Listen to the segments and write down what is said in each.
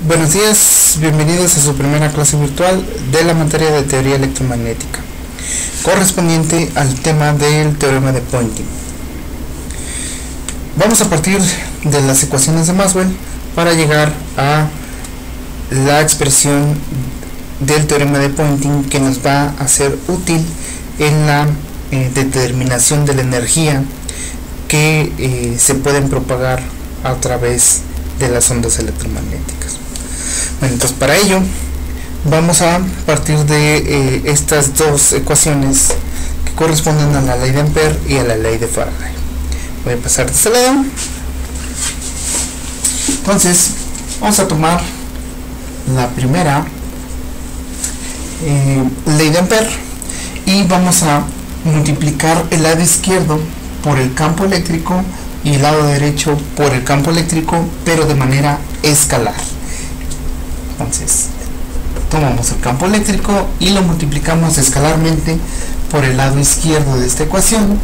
Buenos días, bienvenidos a su primera clase virtual de la materia de teoría electromagnética, correspondiente al tema del teorema de Poynting. Vamos a partir de las ecuaciones de Maxwell para llegar a la expresión del teorema de Poynting, que nos va a ser útil en la determinación de la energía que se pueden propagar a través de las ondas electromagnéticas. Bueno, entonces para ello vamos a partir de estas dos ecuaciones que corresponden a la ley de Ampère y a la ley de Faraday. Voy a pasar de este lado. Entonces vamos a tomar la primera ley de Ampère y vamos a multiplicar el lado izquierdo por el campo eléctrico y el lado derecho por el campo eléctrico, pero de manera escalar. Entonces tomamos el campo eléctrico y lo multiplicamos escalarmente por el lado izquierdo de esta ecuación,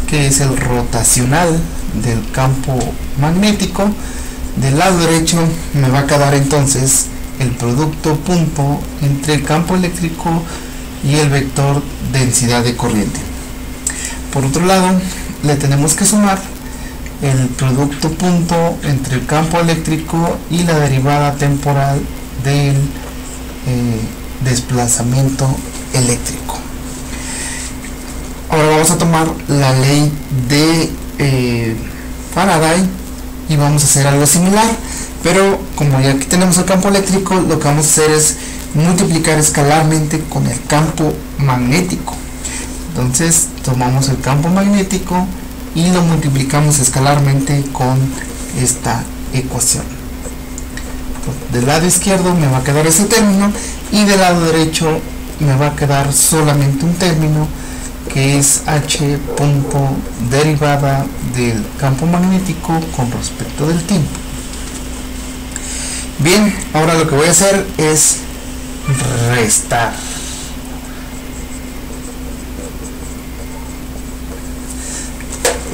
que es el rotacional del campo magnético. Del lado derecho me va a quedar entonces el producto punto entre el campo eléctrico y el vector densidad de corriente. Por otro lado, le tenemos que sumar el producto punto entre el campo eléctrico y la derivada temporal del desplazamiento eléctrico. Ahora vamos a tomar la ley de Faraday y vamos a hacer algo similar, pero como ya aquí tenemos el campo eléctrico, lo que vamos a hacer es multiplicar escalarmente con el campo magnético. Entonces tomamos el campo magnético y lo multiplicamos escalarmente con esta ecuación. Entonces, del lado izquierdo me va a quedar ese término y del lado derecho me va a quedar solamente un término, que es h punto derivada del campo magnético con respecto del tiempo. Bien, ahora lo que voy a hacer es restar.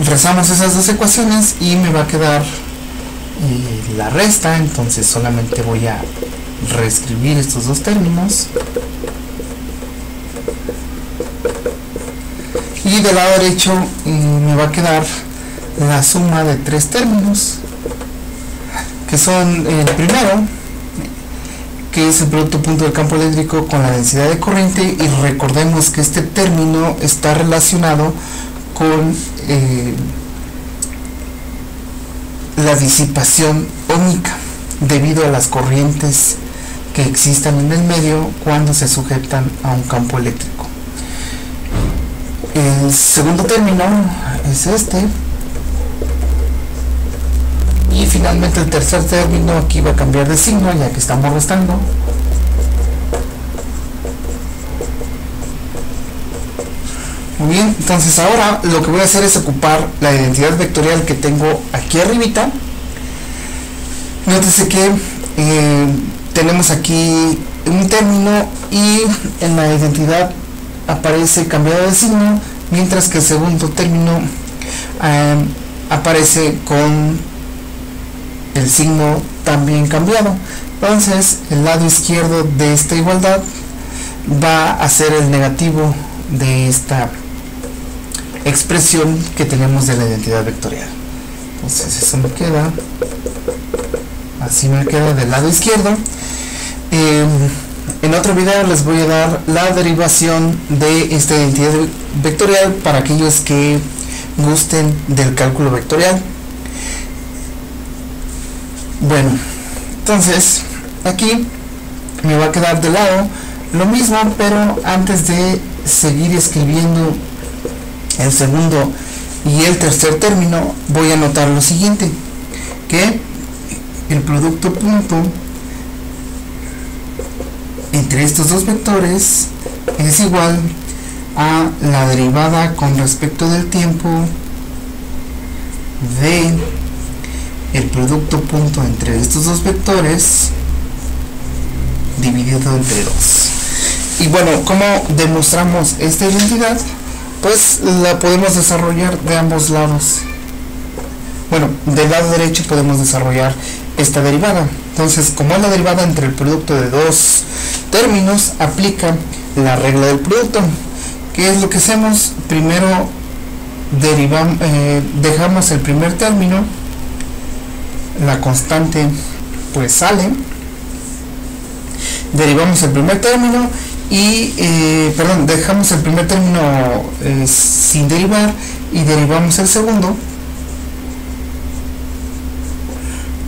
Rezamos esas dos ecuaciones y me va a quedar la resta. Entonces solamente voy a reescribir estos dos términos y del lado derecho me va a quedar la suma de tres términos, que son el primero, que es el producto punto del campo eléctrico con la densidad de corriente, y recordemos que este término está relacionado con la disipación óhmica debido a las corrientes que existan en el medio cuando se sujetan a un campo eléctrico. El segundo término es este, y finalmente el tercer término aquí va a cambiar de signo ya que estamos restando. Muy bien, entonces ahora lo que voy a hacer es ocupar la identidad vectorial que tengo aquí arribita. Nótese que tenemos aquí un término y en la identidad aparece cambiado de signo, mientras que el segundo término aparece con el signo también cambiado. Entonces el lado izquierdo de esta igualdad va a ser el negativo de esta expresión que tenemos de la identidad vectorial. Entonces eso me queda, así me queda del lado izquierdo. En otro video les voy a dar la derivación de esta identidad vectorial para aquellos que gusten del cálculo vectorial. Bueno, entonces aquí me va a quedar de lado lo mismo, pero antes de seguir escribiendo el segundo y el tercer término voy a anotar lo siguiente, que el producto punto entre estos dos vectores es igual a la derivada con respecto del tiempo de el producto punto entre estos dos vectores dividido entre 2. Y bueno, ¿cómo demostramos esta identidad? Pues la podemos desarrollar de ambos lados. Bueno, del lado derecho podemos desarrollar esta derivada. Entonces, como es la derivada entre el producto de dos términos, aplica la regla del producto. ¿Qué es lo que hacemos? Primero dejamos el primer término, la constante pues sale, derivamos el primer término y dejamos el primer término sin derivar y derivamos el segundo,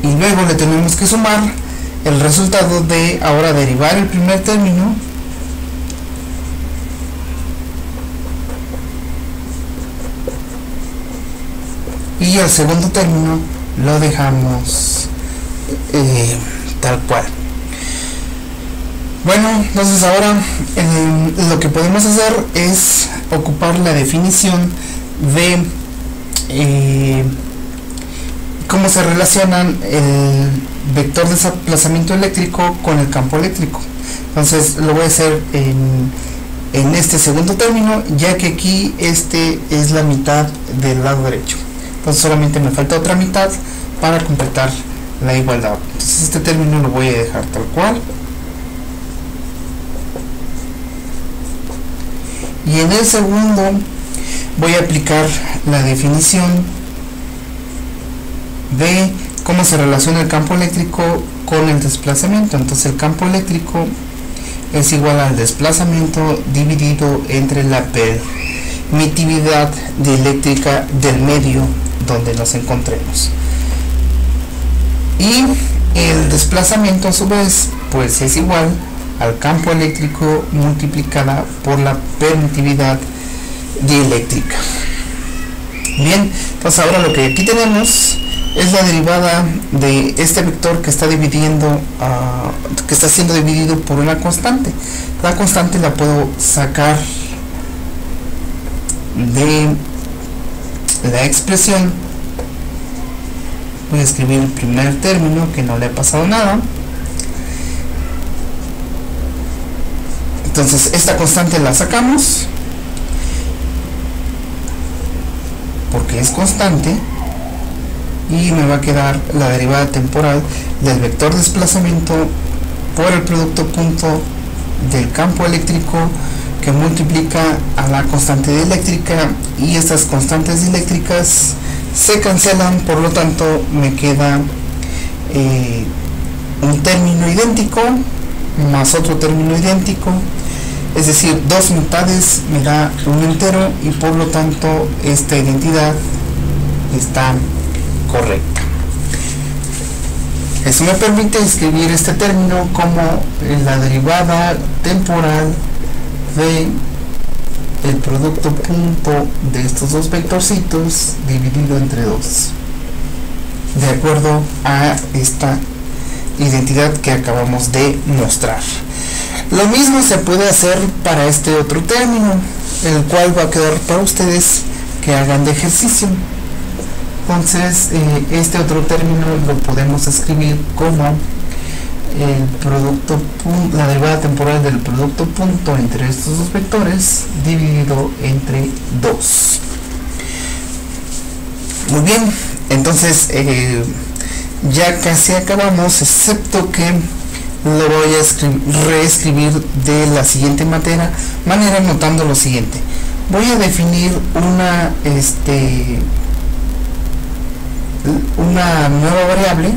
y luego le tenemos que sumar el resultado de ahora derivar el primer término y el segundo término lo dejamos tal cual. Bueno, entonces ahora lo que podemos hacer es ocupar la definición de cómo se relacionan el vector de desplazamiento eléctrico con el campo eléctrico. Entonces lo voy a hacer en este segundo término, ya que aquí este es la mitad del lado derecho. Entonces solamente me falta otra mitad para completar la igualdad. Entonces este término lo voy a dejar tal cual. Y en el segundo voy a aplicar la definición de cómo se relaciona el campo eléctrico con el desplazamiento. Entonces el campo eléctrico es igual al desplazamiento dividido entre la permitividad dieléctrica del medio donde nos encontremos. Y el desplazamiento a su vez pues es igual al campo eléctrico multiplicada por la permitividad dieléctrica. Bien, entonces ahora lo que aquí tenemos es la derivada de este vector que está dividiendo, que está siendo dividido por una constante. La constante la puedo sacar de la expresión. Voy a escribir el primer término, que no le ha pasado nada. Entonces esta constante la sacamos porque es constante y me va a quedar la derivada temporal del vector desplazamiento por el producto punto del campo eléctrico que multiplica a la constante dieléctrica, y estas constantes dieléctricas se cancelan, por lo tanto me queda un término idéntico más otro término idéntico, es decir, dos mitades me da un entero, y por lo tanto esta identidad está correcta. Eso me permite escribir este término como la derivada temporal de el producto punto de estos dos vectorcitos dividido entre 2, de acuerdo a esta identidad que acabamos de mostrar. Lo mismo se puede hacer para este otro término, el cual va a quedar para ustedes que hagan de ejercicio. Entonces este otro término lo podemos escribir como el producto punto, la derivada temporal del producto punto entre estos dos vectores dividido entre 2. Muy bien, entonces ya casi acabamos, excepto que lo voy a reescribir de la siguiente manera, anotando lo siguiente. Voy a definir una nueva variable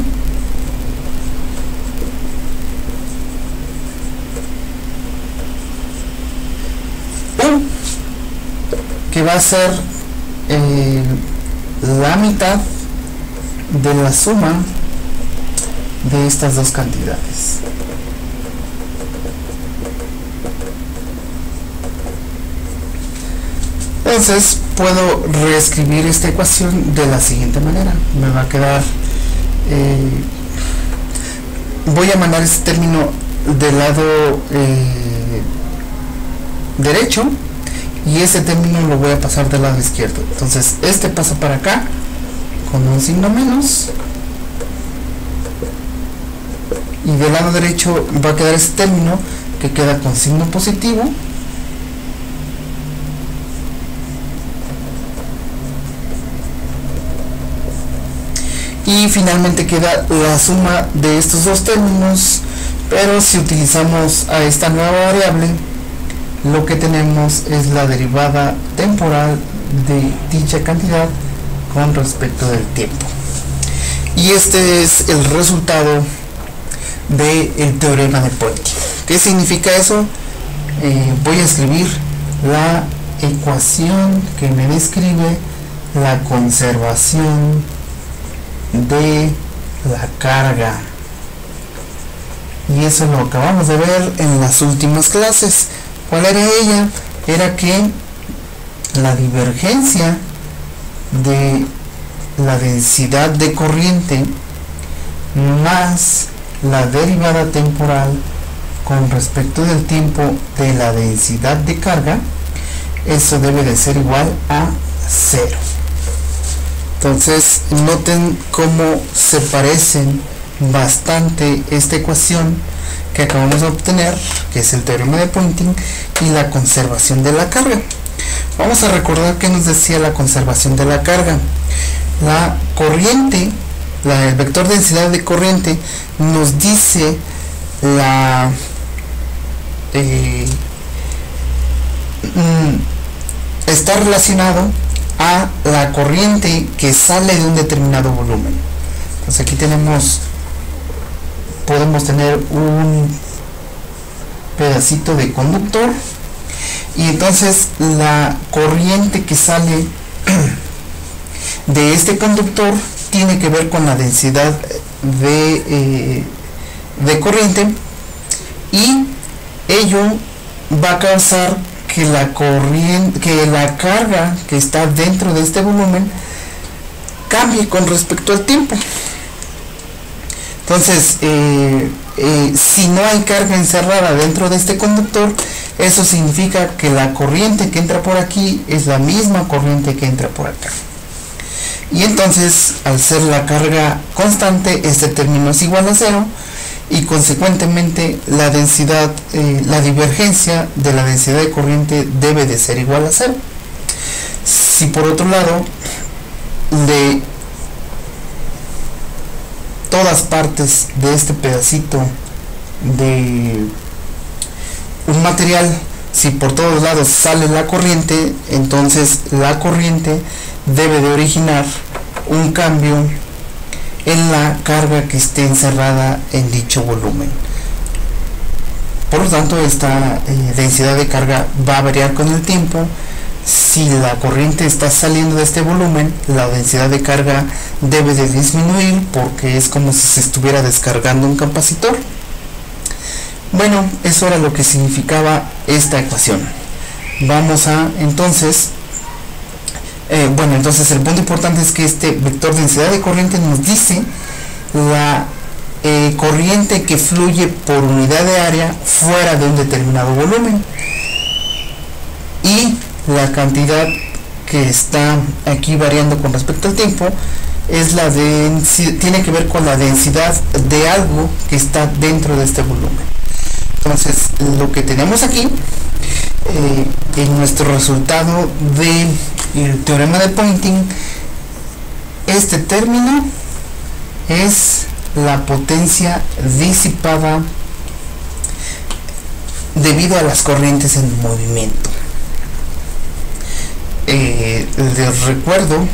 que va a ser la mitad de la suma de estas dos cantidades. Entonces puedo reescribir esta ecuación de la siguiente manera. Me va a quedar, voy a mandar este término del lado derecho, y ese término lo voy a pasar del lado izquierdo. Entonces este pasa para acá con un signo menos, y del lado derecho va a quedar este término que queda con signo positivo, y finalmente queda la suma de estos dos términos, pero si utilizamos a esta nueva variable, lo que tenemos es la derivada temporal de dicha cantidad con respecto del tiempo. Y este es el resultado del teorema de Poynting. ¿Qué significa eso? Voy a escribir la ecuación que me describe la conservación de la carga, y eso lo acabamos de ver en las últimas clases. ¿Cuál era ella? Era que la divergencia de la densidad de corriente más la derivada temporal con respecto del tiempo de la densidad de carga, eso debe de ser igual a 0. Entonces noten cómo se parecen bastante esta ecuación que acabamos de obtener, que es el teorema de Poynting, y la conservación de la carga. Vamos a recordar que nos decía la conservación de la carga. La corriente, el vector densidad de corriente, nos dice está relacionado a la corriente que sale de un determinado volumen. Entonces aquí podemos tener un pedacito de conductor, y entonces la corriente que sale de este conductor tiene que ver con la densidad de corriente, y ello va a causar que la carga que está dentro de este volumen cambie con respecto al tiempo. Entonces, si no hay carga encerrada dentro de este conductor, eso significa que la corriente que entra por aquí es la misma corriente que entra por acá. Y entonces, al ser la carga constante, este término es igual a 0, y consecuentemente la densidad, la divergencia de la densidad de corriente debe de ser igual a 0. Si por otro lado, de todas partes de este pedacito de un material, si por todos lados sale la corriente, entonces la corriente debe de originar un cambio en la carga que esté encerrada en dicho volumen. Por lo tanto, esta densidad de carga va a variar con el tiempo. Si la corriente está saliendo de este volumen, la densidad de carga debe de disminuir, porque es como si se estuviera descargando un capacitor. Bueno, eso era lo que significaba esta ecuación. Vamos a entonces entonces el punto importante es que este vector densidad de corriente nos dice la corriente que fluye por unidad de área fuera de un determinado volumen, y la cantidad que está aquí variando con respecto al tiempo es tiene que ver con la densidad de algo que está dentro de este volumen. Entonces, lo que tenemos aquí en nuestro resultado del teorema de Poynting, este término es la potencia disipada debido a las corrientes en movimiento. Les recuerdo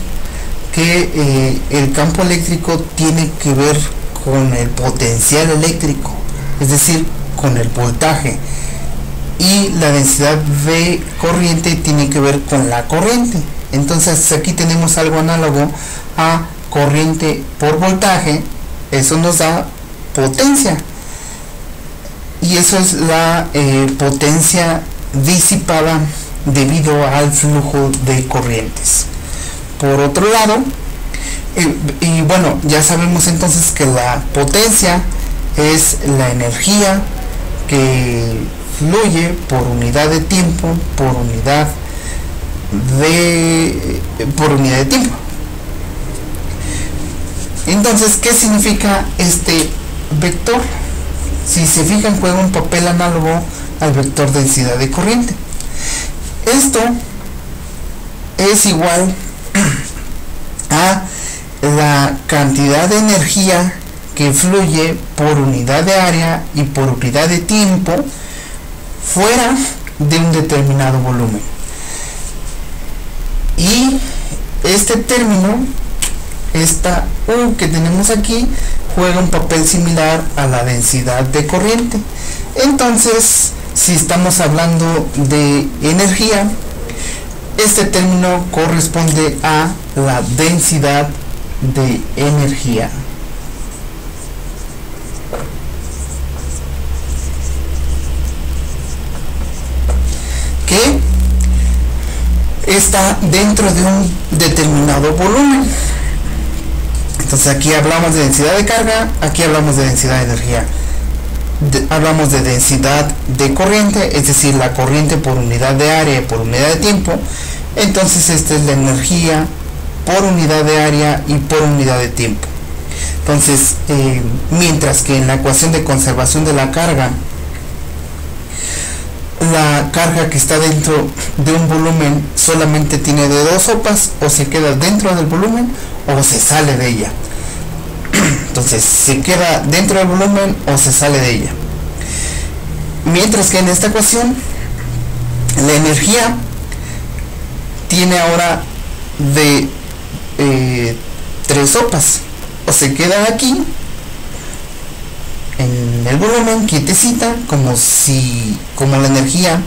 que el campo eléctrico tiene que ver con el potencial eléctrico, es decir, con el voltaje, y la densidad de corriente tiene que ver con la corriente. Entonces aquí tenemos algo análogo a corriente por voltaje. Eso nos da potencia, y eso es la potencia disipada debido al flujo de corrientes. Por otro lado, y bueno, ya sabemos entonces que la potencia es la energía que fluye por unidad de tiempo por unidad de tiempo. Entonces, ¿qué significa este vector? Si se fijan, juega un papel análogo al vector densidad de corriente. Esto es igual a la cantidad de energía que fluye por unidad de área y por unidad de tiempo fuera de un determinado volumen. Y este término, esta U que tenemos aquí, juega un papel similar a la densidad de corriente. Entonces, si estamos hablando de energía, este término corresponde a la densidad de energía. Que está dentro de un determinado volumen. Entonces aquí hablamos de densidad de carga, aquí hablamos de densidad de energía. Hablamos de densidad de corriente, es decir, la corriente por unidad de área y por unidad de tiempo. Entonces esta es la energía por unidad de área y por unidad de tiempo. Entonces, mientras que en la ecuación de conservación de la carga que está dentro de un volumen solamente tiene de dos sopas: o se queda dentro del volumen o se sale de ella. Entonces se queda dentro del volumen o se sale de ella. Mientras que en esta ecuación la energía tiene ahora de tres sopas: o se queda aquí en el volumen quietecita, como la energía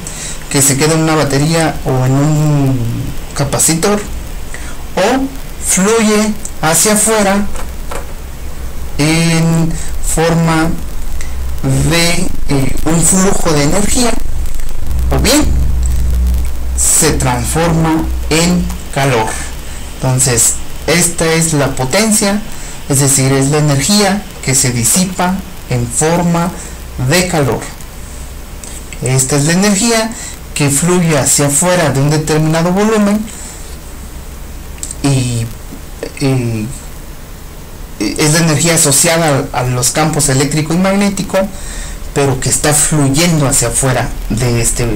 que se queda en una batería o en un capacitor, o fluye hacia afuera en forma de un flujo de energía, o bien se transforma en calor. Entonces esta es la potencia, es decir, es la energía que se disipa en forma de calor. Esta es la energía que fluye hacia afuera de un determinado volumen y es la energía asociada a los campos eléctrico y magnético, pero que está fluyendo hacia afuera de este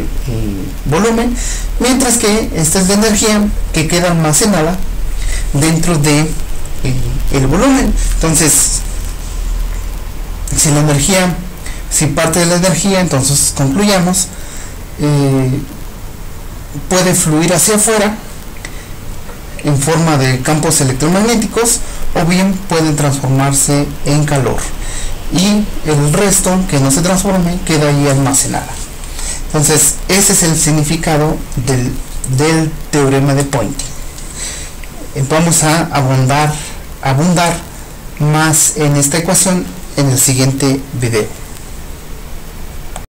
volumen, mientras que esta es la energía que queda almacenada dentro de el volumen. Entonces, si parte de la energía, entonces concluyamos, puede fluir hacia afuera en forma de campos electromagnéticos, o bien pueden transformarse en calor, y el resto que no se transforme queda ahí almacenada. Entonces ese es el significado del teorema de Poynting. Vamos a abundar más en esta ecuación en el siguiente video.